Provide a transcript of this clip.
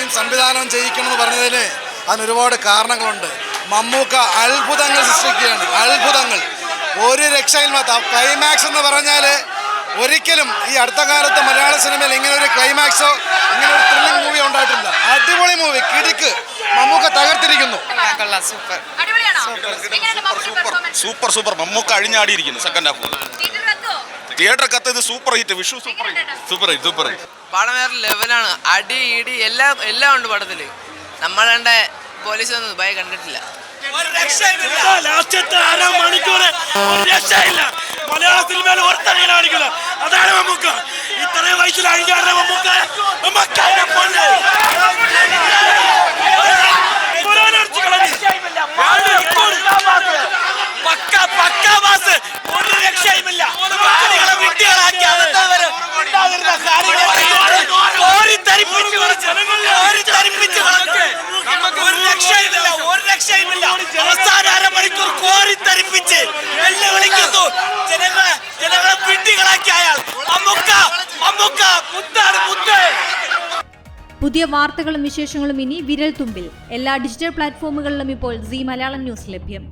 ഡയറക്ടറേയും സംവിധാനവും ചെയ്യിക്കണമെന്ന് പറഞ്ഞതിന് അതിനൊരുപാട് കാരണങ്ങളുണ്ട്. മമ്മൂക്ക അത്ഭുതങ്ങൾ സൃഷ്ടിക്കുകയാണ്, അത്ഭുതങ്ങൾ. ഒരു രക്ഷയില്ലാത്ത ക്ലൈമാക്സ് എന്ന് പറഞ്ഞാൽ ഒരിക്കലും ഈ അടുത്ത കാലത്ത് മലയാള സിനിമയിൽ ഇങ്ങനെ ഒരു ക്ലൈമാക്സോ ഇങ്ങനെ ഒരു ത്രില്ലിംഗ് മൂവി ഉണ്ടായിട്ടില്ല. അടിപൊളി മൂവി, കിടുക്ക്. മമ്മൂക്ക തകർത്തിരിക്കുന്നു. Super super. മമ്മൂക്ക അഴിഞ്ഞാടിയിരിക്കുന്നു സെക്കൻഡ് ഹാഫ്. തിയേറ്റർ കത്ത് ഇത് super hit. Vishu super hit. പടം വേറെ ലെവലാണ്. അടി ഇടി എല്ലാം ഉണ്ട് പടത്തില്. നമ്മളെ പോലീസ് ഒന്നും ദുബായ് കണ്ടിട്ടില്ല. ലാസ്റ്റത്തെ 1/2 മണിക്കൂർ മലയാള സിനിമയിൽ ഓർത്തങ്ങനെ കാണിക്കില്ല. അതാണ് മമ്മൂക്ക. ഇത്രയും വയസ്സിൽ അഴിഞ്ഞാടുന്ന മമ്മൂക്ക. ഒരു രക്ഷയുമില്ല. അവസാന 1/2 മണിക്കൂർ കോരിത്തരിപ്പിച്ച് വെല്ലുവിളിക്കുന്നു. ജനങ്ങളെ പിണ്ടികളാക്കി അയാൾ. മമ്മൂക്ക മുത്താണ് മുത്ത്. പുതിയ വാർത്തകളും വിശേഷങ്ങളും ഇനി വിരൽ തുമ്പിൽ. എല്ലാ ഡിജിറ്റൽ പ്ലാറ്റ്ഫോമുകളിലും ഇപ്പോൾ സീ മലയാളം ന്യൂസ് ലഭ്യം.